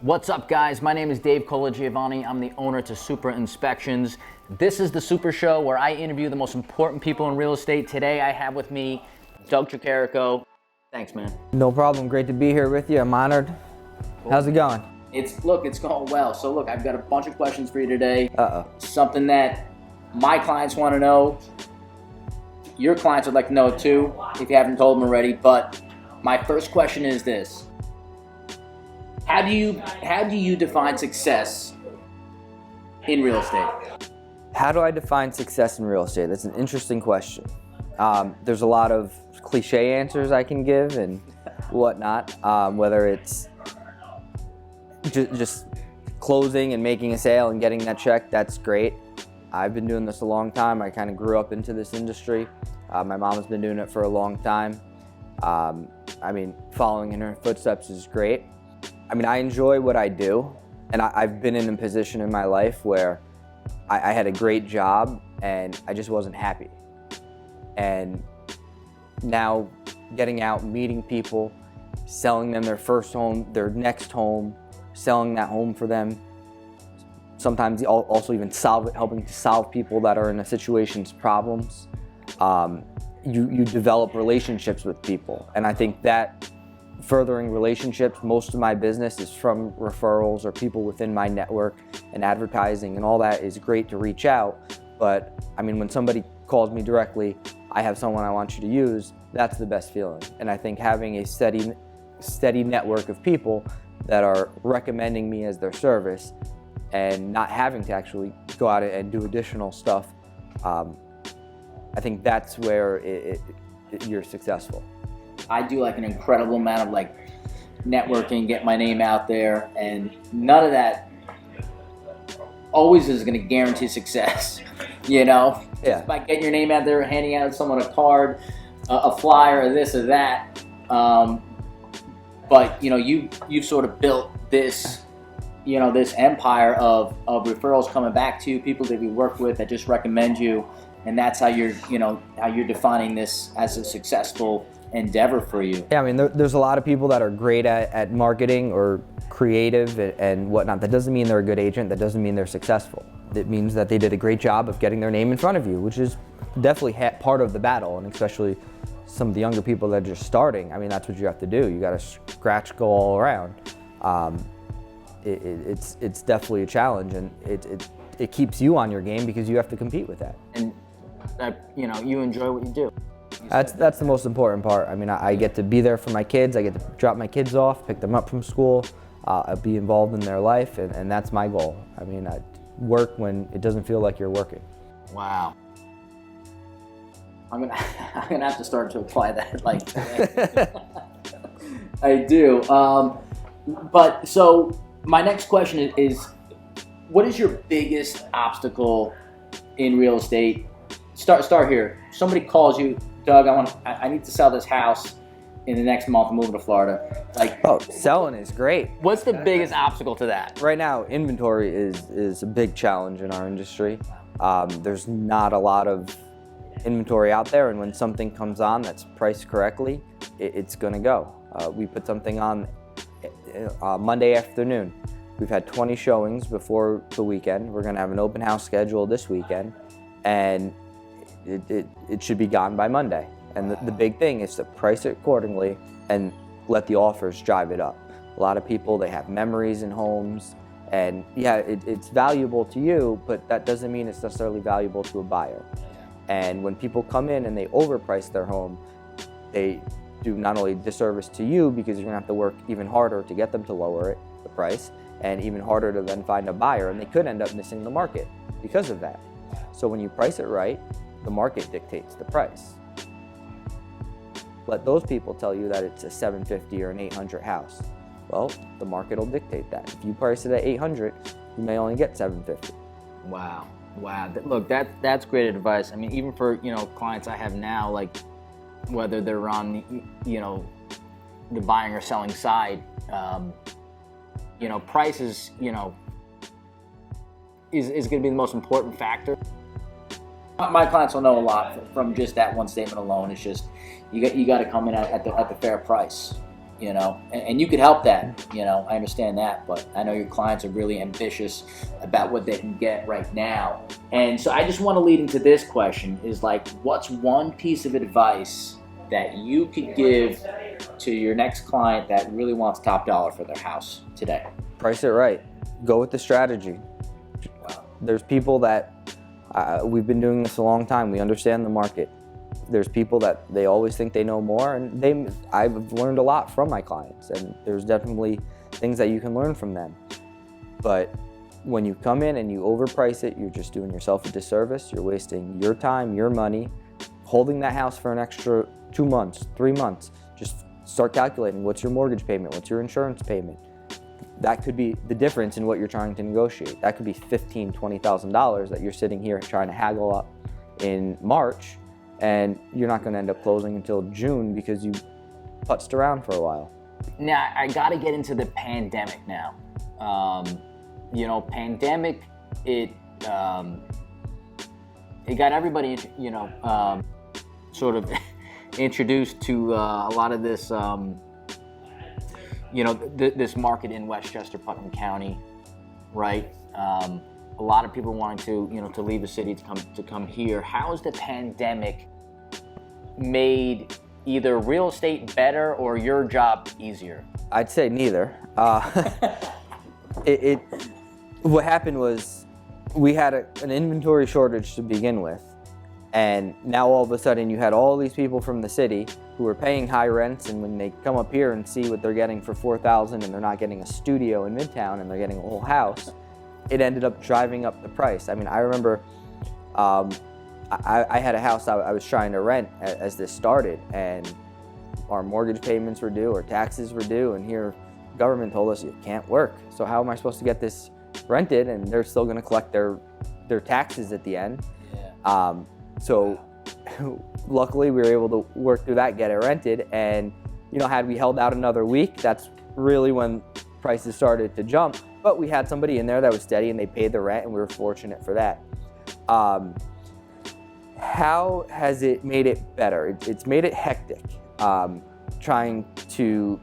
What's up, guys? My name is Dave Colagiovanni. I'm the owner to Supra Inspections. This is the Supra Show where I interview the most important people in real estate. Today I have with me Doug Tricarico. Thanks, man. No problem. Great to be here with you. I'm honored. Cool. How's it going? It's going well. So look, I've got a bunch of questions for you today. Uh-oh. Something that my clients want to know. Your clients would like to know too, if you haven't told them already. But my first question is this. How do you define success in real estate? How do I define success in real estate? That's an interesting question. There's a lot of cliche answers I can give and whatnot, whether it's just closing and making a sale and getting that check. That's great. I've been doing this a long time. I kind of grew up into this industry. My mom has been doing it for a long time. Following in her footsteps is great. I enjoy what I do, and I've been in a position in my life where I had a great job and I just wasn't happy. And now getting out, meeting people, selling them their first home, their next home, selling that home for them, sometimes also even helping to solve people that are in a situation's problems. You develop relationships with people, and I think that furthering relationships, most of my business is from referrals or people within my network, and advertising and all that is great to reach out. But when somebody calls me directly, I have someone I want you to use, that's the best feeling. And I think having a steady network of people that are recommending me as their service and not having to actually go out and do additional stuff, I think that's where you're successful. I do an incredible amount of networking, get my name out there, and none of that always is going to guarantee success, Yeah. Just by getting your name out there, handing out someone a card, a flyer, or this or that. But you've sort of built this, this empire of referrals coming back to you, people that you work with that just recommend you, and that's how you're defining this as a successful endeavor for you. Yeah, there's a lot of people that are great at marketing or creative and whatnot. That doesn't mean they're a good agent. That doesn't mean they're successful. It means that they did a great job of getting their name in front of you, which is definitely part of the battle, and especially some of the younger people that are just starting. That's what you have to do. You got to scratch go all around. It's definitely a challenge, and it keeps you on your game because you have to compete with that. And you enjoy what you do. That's the most important part. I get to be there for my kids. I get to drop my kids off, pick them up from school, be involved in their life, and that's my goal. I work when it doesn't feel like you're working. Wow. I'm gonna have to start to apply that I do. But so my next question is, what is your biggest obstacle in real estate? Start here. Somebody calls you, Doug, I need to sell this house in the next month. I'm moving to Florida. Selling is great. What's the biggest obstacle to that? Right now, inventory is a big challenge in our industry. There's not a lot of inventory out there, and when something comes on that's priced correctly, it's gonna go. We put something on Monday afternoon. We've had 20 showings before the weekend. We're gonna have an open house schedule this weekend, and it should be gone by Monday. And the big thing is to price it accordingly and let the offers drive it up. A lot of people, they have memories in homes, and yeah, it's valuable to you, but that doesn't mean it's necessarily valuable to a buyer. And when people come in and they overprice their home, they do not only disservice to you, because you're gonna have to work even harder to get them to lower the price, and even harder to then find a buyer, and they could end up missing the market because of that. So when you price it right, the market dictates the price. Let those people tell you that it's a $750 or an $800 house. Well, the market will dictate that. If you price it at $800, you may only get $750. Wow. Look, that's great advice. Even for clients I have now, whether they're on the buying or selling side, price is going to be the most important factor. My clients will know a lot from just that one statement alone. It's just you got to come in at the fair price. you know, and you could help that, you know, I understand that, but I know your clients are really ambitious about what they can get right now. And so I just want to lead into this question is like, what's one piece of advice that you could give to your next client that really wants top dollar for their house today? Price it right. Go with the strategy. Wow. There's people that, we've been doing this a long time. We understand the market. There's people that they always think they know more, and I've learned a lot from my clients, and there's definitely things that you can learn from them. But when you come in and you overprice it, you're just doing yourself a disservice. You're wasting your time, your money, holding that house for an extra 2 months, 3 months. Just start calculating what's your mortgage payment, what's your insurance payment. That could be the difference in what you're trying to negotiate. That could be $15,000, $20,000 that you're sitting here trying to haggle up in March, and you're not going to end up closing until June because you putzed around for a while. Now, I got to get into the pandemic now. You know, pandemic, it got everybody, you know, sort of introduced to a lot of this, you know, this market in Westchester, Putnam County, right? A lot of people wanting to, you know, to leave the city to come here. How has the pandemic made either real estate better or your job easier? I'd say neither. What happened was we had an inventory shortage to begin with, and now all of a sudden you had all these people from the city who are paying high rents, and when they come up here and see what they're getting for $4,000 and they're not getting a studio in Midtown and they're getting a whole house, it ended up driving up the price. I mean, I remember I had a house I was trying to rent as this started, and our mortgage payments were due, our taxes were due, and here government told us it can't work. So how am I supposed to get this rented? And they're still going to collect their taxes at the end. Yeah. So luckily we were able to work through that, get it rented, and you know, had we held out another week, that's really when prices started to jump. But we had somebody in there that was steady and they paid the rent, and we were fortunate for that. How has it made it better? It's made it hectic, trying to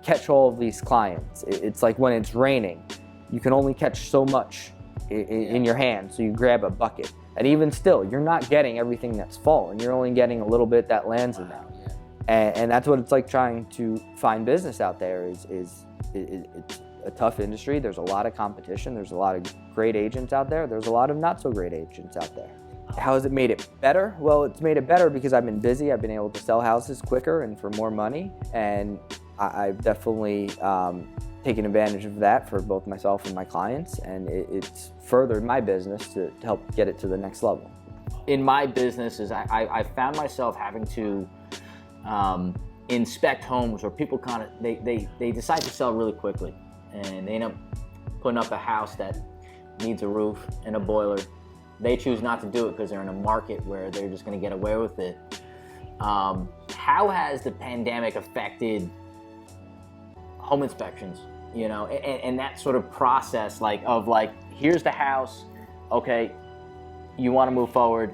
catch all of these clients. It's like when it's raining, you can only catch so much in your hand, so you grab a bucket. And even still, you're not getting everything that's fallen. You're only getting a little bit that lands in there. And that's what it's like trying to find business out there. It's a tough industry. There's a lot of competition. There's a lot of great agents out there. There's a lot of not so great agents out there. How has it made it better? Well, it's made it better because I've been busy. I've been able to sell houses quicker and for more money. And I've definitely taken advantage of that for both myself and my clients. And it's furthered my business to help get it to the next level. In my business, I found myself having to inspect homes where people kind of, they decide to sell really quickly, and they end up putting up a house that needs a roof and a boiler. They choose not to do it because they're in a market where they're just going to get away with it. How has the pandemic affected home inspections, you know, and that sort of process, like here's the house, okay, you want to move forward,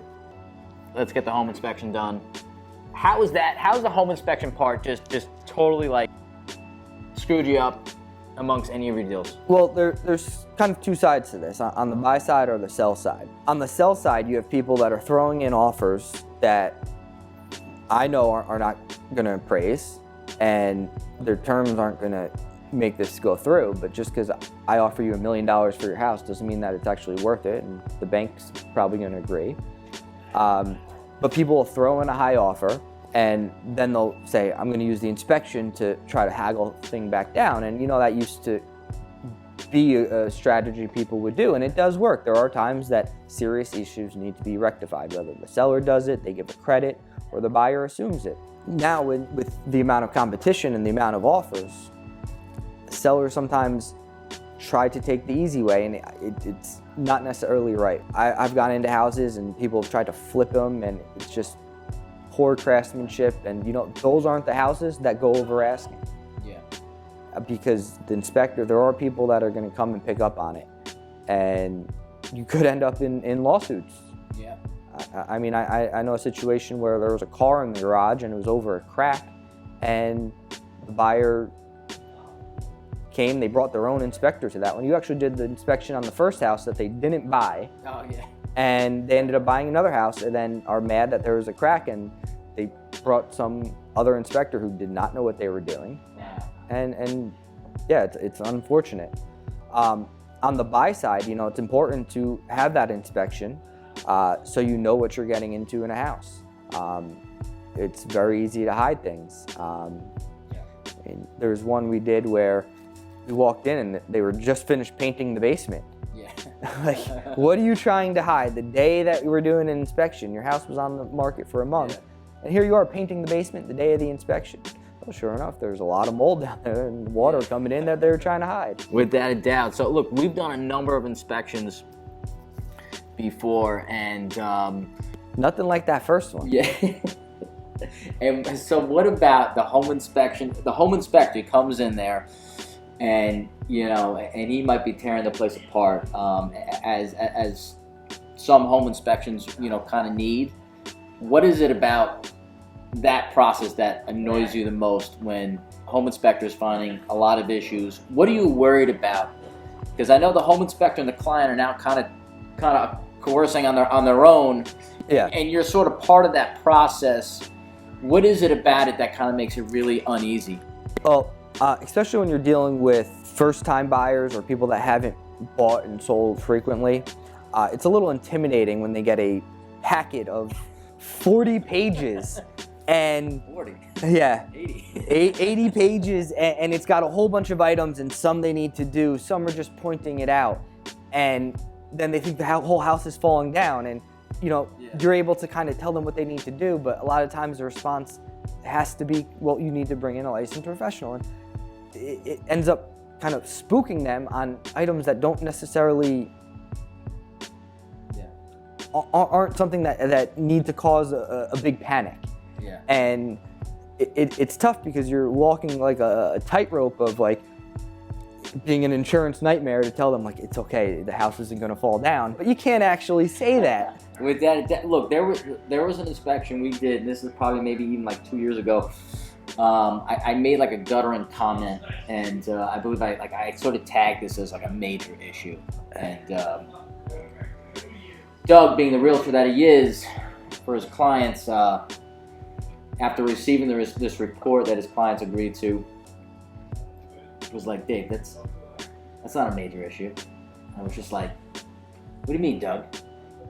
let's get the home inspection done. How's the home inspection part just totally like screwed you up amongst any of your deals? Well, there's kind of two sides to this, on the buy side or the sell side. On the sell side, you have people that are throwing in offers that I know are not going to appraise, and their terms aren't going to make this go through. But just because I offer you $1 million for your house doesn't mean that it's actually worth it, and the bank's probably going to agree. But people will throw in a high offer, and then they'll say, I'm going to use the inspection to try to haggle the thing back down. And you know, that used to be a strategy people would do, and it does work. There are times that serious issues need to be rectified, whether the seller does it, they give a credit, or the buyer assumes it. Now, with the amount of competition and the amount of offers, sellers sometimes try to take the easy way, and it's not necessarily right. I've gone into houses and people have tried to flip them, and it's just poor craftsmanship. And you know, those aren't the houses that go over asking. Yeah. Because the inspector, there are people that are going to come and pick up on it, and you could end up in lawsuits. Yeah. I mean, I know a situation where there was a car in the garage and it was over a crack, and the buyer came, they brought their own inspector to that one. You actually did the inspection on the first house that they didn't buy. Oh, yeah. And they ended up buying another house and then are mad that there was a crack, and they brought some other inspector who did not know what they were doing. Yeah. And yeah, it's unfortunate. On the buy side, you know, it's important to have that inspection so you know what you're getting into in a house. It's very easy to hide things. And there's one we did where we walked in and they were just finished painting the basement. Yeah. Like, what are you trying to hide? The day that we were doing an inspection, your house was on the market for a month, Yeah. and here you are painting the basement the day of the inspection. Well, sure enough, there's a lot of mold down there and water coming in that they were trying to hide. Without a doubt. So look, we've done a number of inspections before, and Nothing like that first one. yeah. And so what about the home inspection? The home inspector comes in there, and you know, and he might be tearing the place apart, as some home inspections, you know, kind of need. What is it about that process that annoys you the most when home inspectors finding a lot of issues? What are you worried about? Because I know the home inspector and the client are now kind of coercing on their own. Yeah. And you're sort of part of that process. What is it about it that kind of makes it really uneasy? Well, especially when you're dealing with first-time buyers or people that haven't bought and sold frequently, it's a little intimidating when they get a packet of 40 pages and 40. yeah, 80. 80 pages, and it's got a whole bunch of items, and some they need to do, some are just pointing it out, and then they think the whole house is falling down, and you know, you're able to kind of tell them what they need to do, but a lot of times the response has to be, well, you need to bring in a licensed professional, and it ends up kind of spooking them on items that don't necessarily aren't something that need to cause a big panic. Yeah. And it's tough because you're walking like a tightrope of like being an insurance nightmare to tell them like it's okay, the house isn't going to fall down, but you can't actually say that. With that, look, there was an inspection we did, and this is probably maybe even like 2 years ago. I made like a guttering comment, and I believe I sort of tagged this as like a major issue. And Doug, being the realtor that he is for his clients, after receiving this report that his clients agreed to, was like, Dave, that's not a major issue. I was just like, what do you mean, Doug?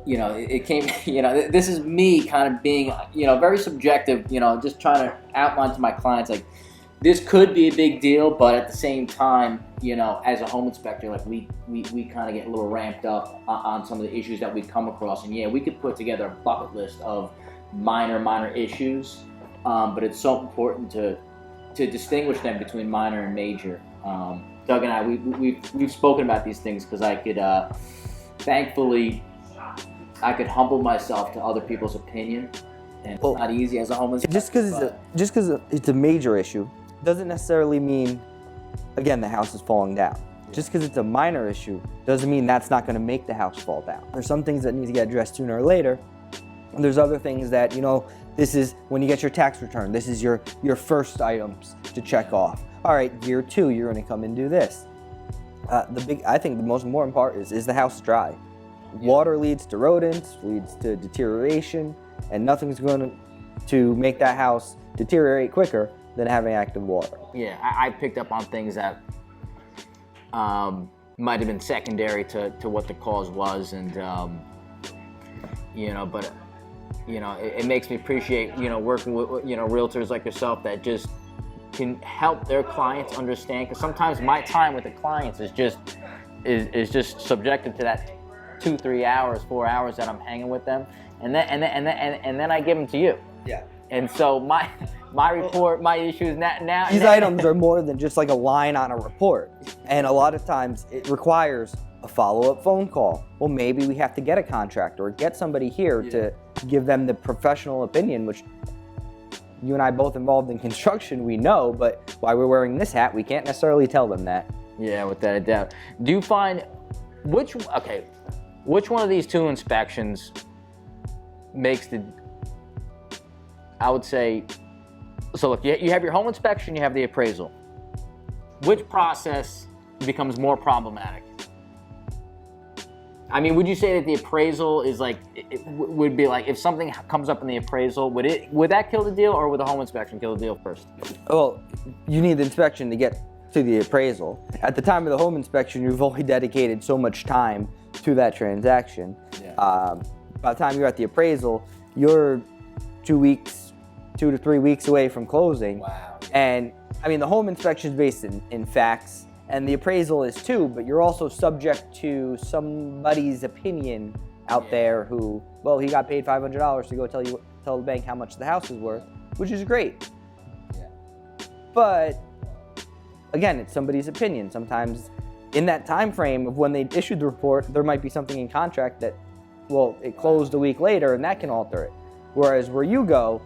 You know, it came, you know, this is me kind of being, you know, very subjective, you know, just trying to outline to my clients, like, this could be a big deal, but at the same time, you know, as a home inspector, like, we kind of get a little ramped up on some of the issues that we come across. And yeah, we could put together a bucket list of minor issues, but it's so important to distinguish them between minor and major. Doug and I, we've spoken about these things because I could, thankfully, I could humble myself to other people's opinion, and it's not easy as a home inspector. Just because it's a major issue doesn't necessarily mean, again, the house is falling down. Yeah. Just because it's a minor issue doesn't mean that's not going to make the house fall down. There's some things that need to get addressed sooner or later. And there's other things that, you know, this is when you get your tax return, this is your first items to check off. All right, year 2, you're going to come and do this. I think the most important part is the house dry. Water leads to rodents, leads to deterioration, and nothing's going to make that house deteriorate quicker than having active water. Yeah, I picked up on things that might have been secondary to what the cause was, and you know, but you know, it makes me appreciate, you know, working with, you know, realtors like yourself that just can help their clients understand, because sometimes my time with the clients is just subjected to that 2, 3 hours, 4 hours that I'm hanging with them, and then I give them to you. Yeah. And so my report, my issues now. These items are more than just like a line on a report, and a lot of times it requires a follow-up phone call. Well, maybe we have to get a contractor or get somebody here to give them the professional opinion, which you and I both involved in construction, we know, but while we're wearing this hat, we can't necessarily tell them that. Yeah, without a doubt. Do you find which one of these 2 inspections makes I would say, So look, you have your home inspection, you have the appraisal. Which process becomes more problematic? I mean, would you say that the appraisal is like, it would be like, if something comes up in the appraisal, would that kill the deal, or would the home inspection kill the deal first? Well, you need the inspection to get to the appraisal. At the time of the home inspection, you've only dedicated so much time to that transaction. Yeah. By the time you're at the appraisal, you're 2 to 3 weeks away from closing. Wow. And I mean, the home inspection is based in facts, and the appraisal is too, but you're also subject to somebody's opinion out there who, well, he got paid $500 to go tell the bank how much the house is worth, which is great. Yeah. But again, it's somebody's opinion. Sometimes in that time frame of when they issued the report, there might be something in contract that, well, it closed a week later, and that can alter it. Whereas where you go,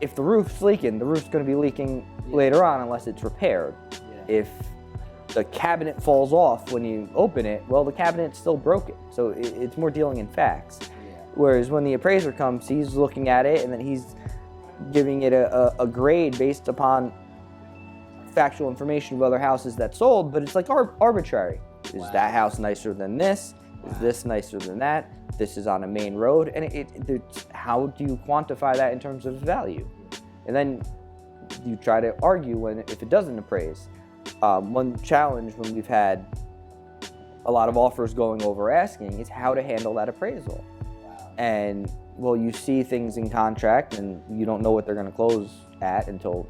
if the roof's leaking, the roof's going to be leaking later on unless it's repaired. Yeah. If the cabinet falls off when you open it, well, the cabinet's still broken. So it's more dealing in facts. Yeah. Whereas when the appraiser comes, he's looking at it and then he's giving it a grade based upon factual information of other houses that sold, but it's like arbitrary. Is that house nicer than this? Is this nicer than that? This is on a main road, and it's how do you quantify that in terms of value? And then you try to argue if it doesn't appraise. One challenge when we've had a lot of offers going over asking is how to handle that appraisal. And well, you see things in contract, and you don't know what they're going to close at until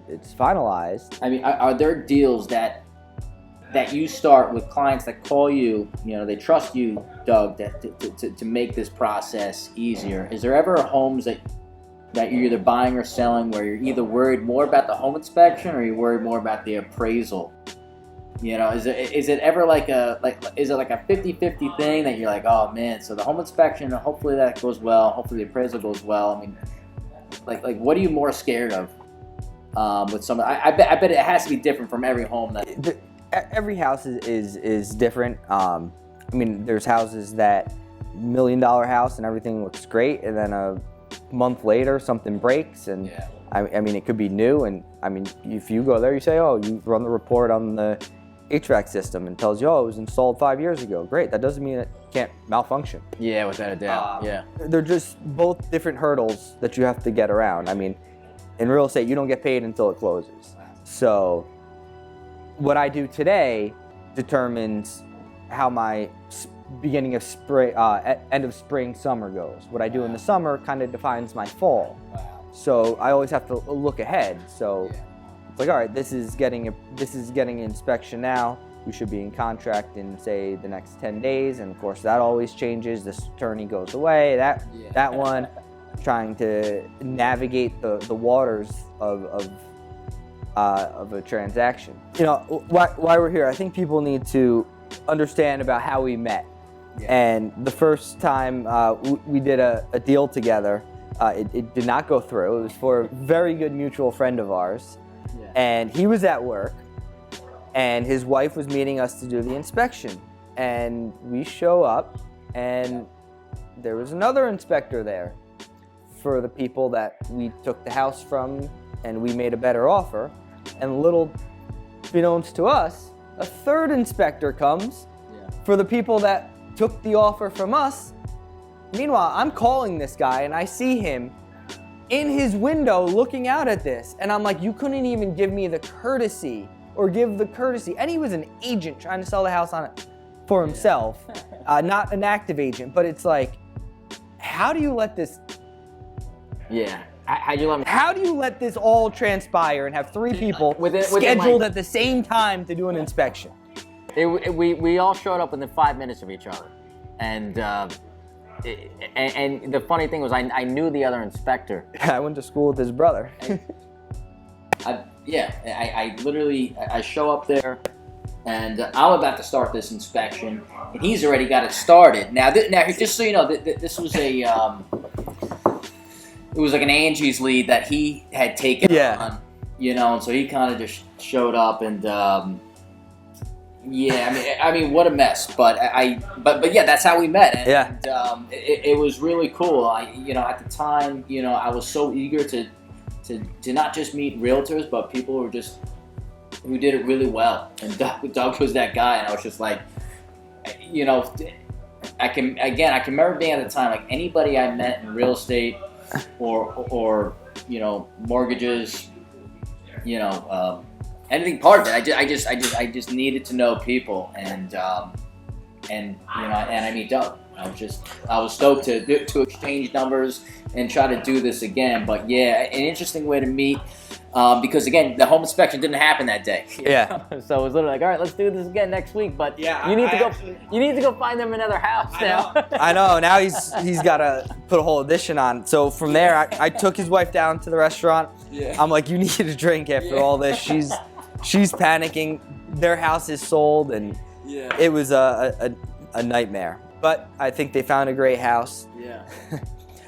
it's finalized. I mean, are there deals that you start with clients that call you, they trust you, Doug, to make this process easier? Is there ever homes that you're either buying or selling where you're either worried more about the home inspection or you're worried more about the appraisal? Is it ever is it like a 50-50 thing that you're like, oh man, so the home inspection, hopefully that goes well, hopefully the appraisal goes well? I mean, like what are you more scared of with some? I bet it has to be different from every home Every house is different. I mean, there's houses that $1 million house and everything looks great, and then a month later something breaks, and I mean, it could be new, and I mean, if you go there, you say, oh, you run the report on the HVAC system and tells you, oh, it was installed 5 years ago. Great, that doesn't mean it can't malfunction. Yeah, without a doubt. They're just both different hurdles that you have to get around. I mean, in real estate, you don't get paid until it closes. So what I do today determines how my beginning of spring, end of spring, summer goes. What I do in the summer kind of defines my fall. So I always have to look ahead. So it's like, all right, this is getting an inspection now. We should be in contract in, say, the next 10 days, and of course that always changes. This attorney goes away. That one, trying to navigate the waters of a transaction. Why we're here, I think people need to understand about how we met. And the first time we did a deal together, it did not go through. It was for a very good mutual friend of ours. And he was at work, and his wife was meeting us to do the inspection. And we show up, and there was another inspector there for the people that we took the house from, and we made a better offer. And little beknownst to us, a third inspector comes for the people that took the offer from us. Meanwhile, I'm calling this guy, and I see him in his window looking out at this. And I'm like, you couldn't even give me the courtesy or give the courtesy. And he was an agent trying to sell the house on it for himself, not an active agent. But it's like, how do you let this... How do you let this all transpire and have three people scheduled at the same time to do an inspection? We all showed up within 5 minutes of each other, and the funny thing was I knew the other inspector. I went to school with his brother. I literally show up there, and I'm about to start this inspection, and he's already got it started. Now just so you know, this was it was like an Angie's lead that he had taken on, and so he kind of just showed up, and I mean, what a mess. But yeah, that's how we met. And it was really cool. At the time, I was so eager to to not just meet realtors, but people who did it really well. And Doug was that guy, and I was just like, you know, I can remember being at the time, like anybody I met in real estate or you know, mortgages, you know, anything part of it. I just needed to know people, and you know, and I meet Doug. I was stoked to exchange numbers and try to do this again. But yeah, an interesting way to meet. Because again, the home inspection didn't happen that day. Yeah. So it was literally like, all right, let's do this again next week. But Yeah, you need to go find them another house now. I know. Now he's got to put a whole addition on. So from there, I took his wife down to the restaurant. Yeah. I'm like, you need a drink after all this. She's panicking. Their house is sold, and it was a nightmare. But I think they found a great house. Yeah.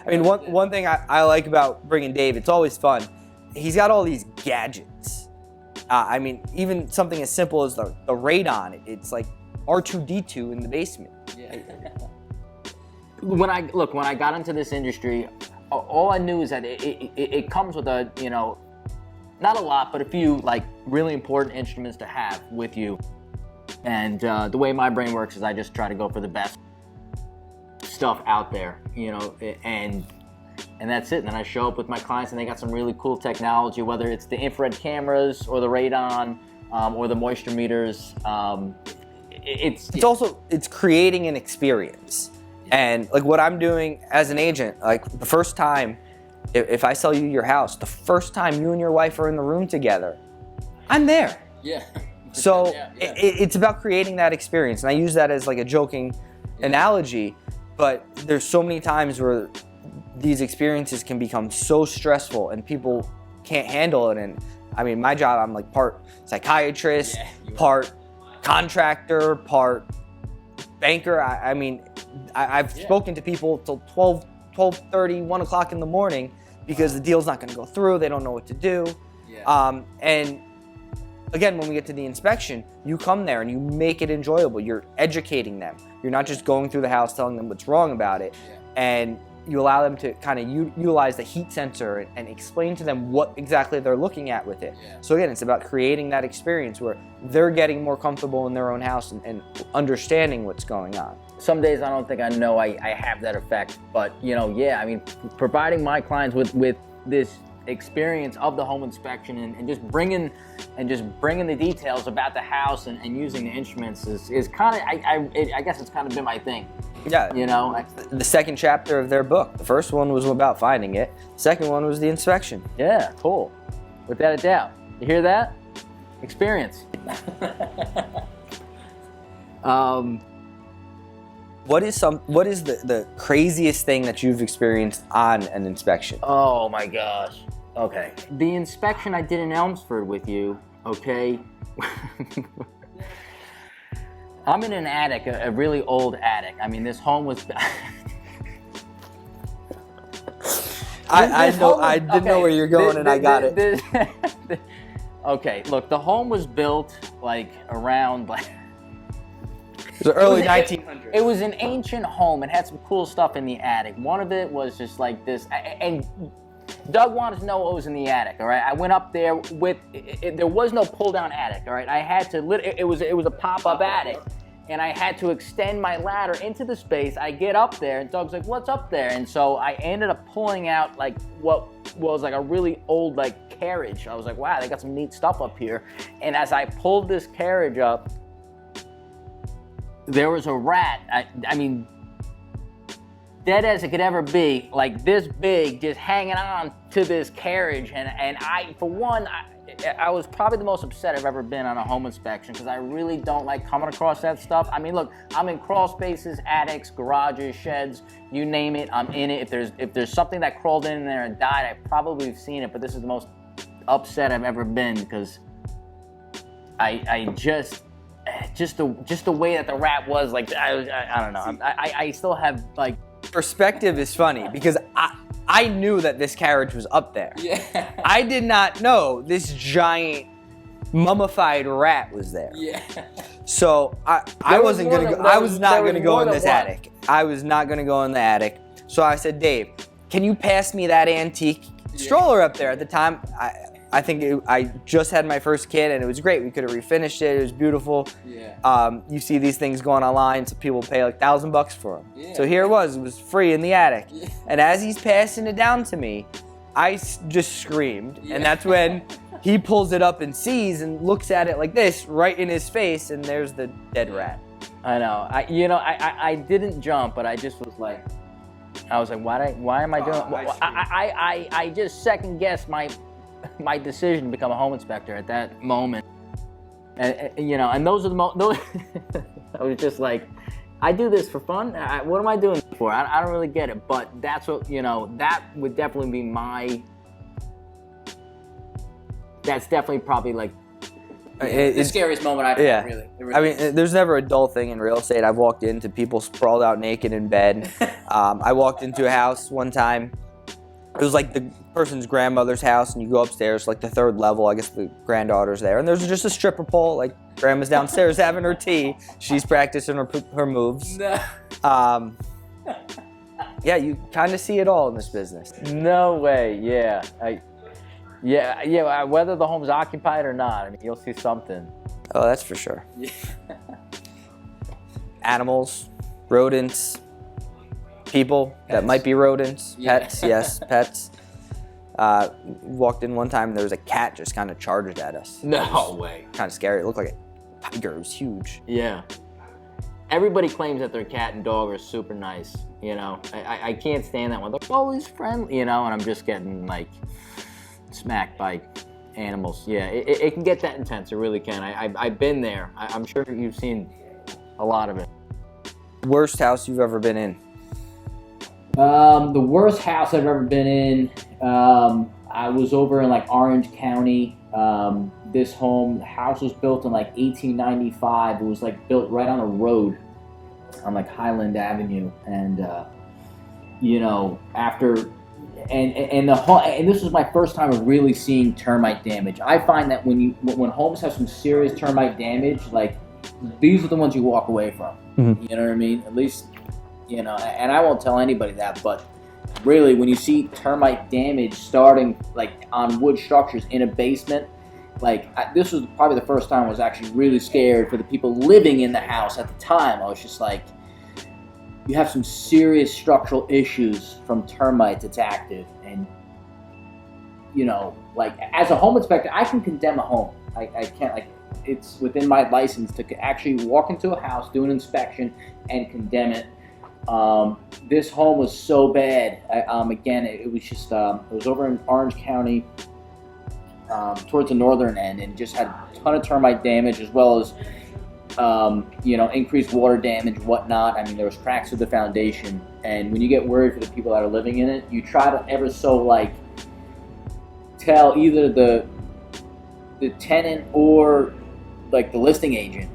I mean, one thing I like about bringing Dave, it's always fun. He's got all these gadgets. I mean, even something as simple as the radon. It's like R2-D2 in the basement. Yeah. When I got into this industry, all I knew is that it comes with a, you know, not a lot, but a few like really important instruments to have with you. And the way my brain works is I just try to go for the best stuff out there, you know, and that's it. And then I show up with my clients, and they got some really cool technology, whether it's the infrared cameras or the radon or the moisture meters. It's creating an experience. And like what I'm doing as an agent, like the first time, if I sell you your house, the first time you and your wife are in the room together, I'm there. Yeah. So Yeah. it's about creating that experience. And I use that as like a joking analogy, but there's so many times where these experiences can become so stressful and people can't handle it. And I mean, my job, I'm like part psychiatrist, part contractor, part banker. I mean, I've spoken to people till 12:30, 1 o'clock in the morning because the deal's not going to go through. They don't know what to do. Yeah. And again, when we get to the inspection, you come there and you make it enjoyable. You're educating them. You're not just going through the house telling them what's wrong about it. And you allow them to kind of utilize the heat sensor and explain to them what exactly they're looking at with it. So again, it's about creating that experience where they're getting more comfortable in their own house and understanding what's going on. Some days I don't think I know I have that effect, but you know, I mean, providing my clients with this experience of the home inspection and just bringing the details about the house and using the instruments is kind of I guess it's kind of been my thing. Yeah, you know, the second chapter of their book. The first one was about finding it. The second one was the inspection. Yeah, cool. Without a doubt. You hear that? Experience. What is the craziest thing that you've experienced on an inspection? Oh my gosh. Okay. The inspection I did in Elmsford with you, okay? I'm in an attic, a really old attic. I mean, this home was... I didn't know where you're going, and I got it. Okay, look, the home was built like around like... It was early 1900s. It was an ancient home. It had some cool stuff in the attic. One of it was just like this, and Doug wanted to know what was in the attic. All right, I went up there with. There was no pull-down attic. All right, I had to. It was a pop-up attic, and I had to extend my ladder into the space. I get up there, and Doug's like, "What's up there?" And so I ended up pulling out like what was like a really old like carriage. I was like, "Wow, they got some neat stuff up here." And as I pulled this carriage up, there was a rat, I mean, dead as it could ever be, like this big, just hanging on to this carriage. And I, for one, I was probably the most upset I've ever been on a home inspection because I really don't like coming across that stuff. I mean, look, I'm in crawl spaces, attics, garages, sheds, you name it, I'm in it. If there's something that crawled in there and died, I probably have seen it, but this is the most upset I've ever been because just the way that the rat was, like I don't know. I still have like perspective is funny because I knew that this carriage was up there. Yeah. I did not know this giant mummified rat was there. Yeah. So I was not going to go in this attic. I was not going to go in the attic. So I said, Dave, can you pass me that antique stroller up there. At the time, I think I just had my first kid, and it was great. We could have refinished it. It was beautiful. Yeah. You see these things going online, so people pay like $1,000 for them. Yeah. So here it was free in the attic. Yeah. And as he's passing it down to me, I just screamed. Yeah. And that's when he pulls it up and sees and looks at it like this, right in his face, and there's the dead rat. I know. I didn't jump, but I just was like, why am I doing? I just second guessed my decision to become a home inspector at that moment, and and those are those. I was just like, I do this for fun. What am I doing it for? I don't really get it, but that's what that would definitely be my. That's definitely probably like the scariest moment I've had. Really. I mean, there's never a dull thing in real estate. I've walked into people sprawled out naked in bed. I walked into a house one time. It was like the person's grandmother's house, and you go upstairs, like the third level. I guess the granddaughter's there, and there's just a stripper pole. Like grandma's downstairs having her tea. She's practicing her moves. No. Yeah, you kind of see it all in this business. No way. Yeah. Yeah. Whether the home's occupied or not, I mean, you'll see something. Oh, that's for sure. Yeah. Animals, rodents. People that might be rodents, pets, yes, pets. Walked in one time, there was a cat just kind of charged at us. No way. Kind of scary. It looked like a tiger. It was huge. Yeah. Everybody claims that their cat and dog are super nice. I can't stand that one. They're always friendly, and I'm just getting like smacked by animals. Yeah, it can get that intense. It really can. I've been there. I'm sure you've seen a lot of it. Worst house you've ever been in? The worst house I've ever been in, I was over in like Orange County. This the house was built in like 1895. It was like built right on a road on like Highland Avenue. And, and this was my first time of really seeing termite damage. I find that when homes have some serious termite damage, like these are the ones you walk away from. Mm-hmm. You know what I mean? At least, and I won't tell anybody that, but really when you see termite damage starting like on wood structures in a basement, this was probably the first time I was actually really scared for the people living in the house at the time. I was just like, you have some serious structural issues from termites. It's active. And, as a home inspector, I can condemn a home. I can't, it's within my license to actually walk into a house, do an inspection, and condemn it. This home was so bad. Again, it was just, it was over in Orange County, towards the northern end, and just had a ton of termite damage, as well as, increased water damage, whatnot. I mean, there was cracks through the foundation, and when you get worried for the people that are living in it, you try to ever so tell either the tenant or the listing agent,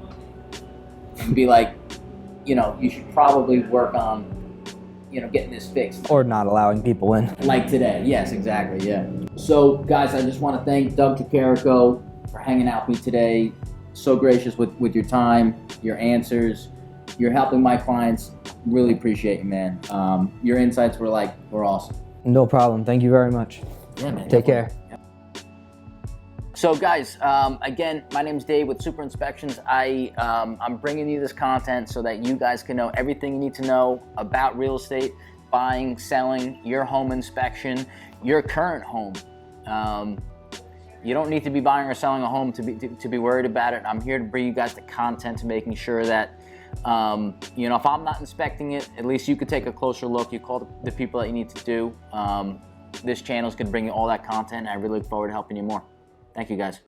and be like, you should probably work on, getting this fixed. Or not allowing people in. Like today. Yes, exactly, yeah. So, guys, I just want to thank Doug Tricarico for hanging out with me today. So gracious with your time, your answers. You're helping my clients. Really appreciate you, man. Your insights were awesome. No problem. Thank you very much. Yeah, man. Take care. So guys, again, my name's Dave with Supra Inspections. I'm bringing you this content so that you guys can know everything you need to know about real estate, buying, selling, your home inspection, your current home. You don't need to be buying or selling a home to be worried about it. I'm here to bring you guys the content to making sure that, if I'm not inspecting it, at least you could take a closer look. You call the people that you need to do. This channel is going to bring you all that content, and I really look forward to helping you more. Thank you, guys.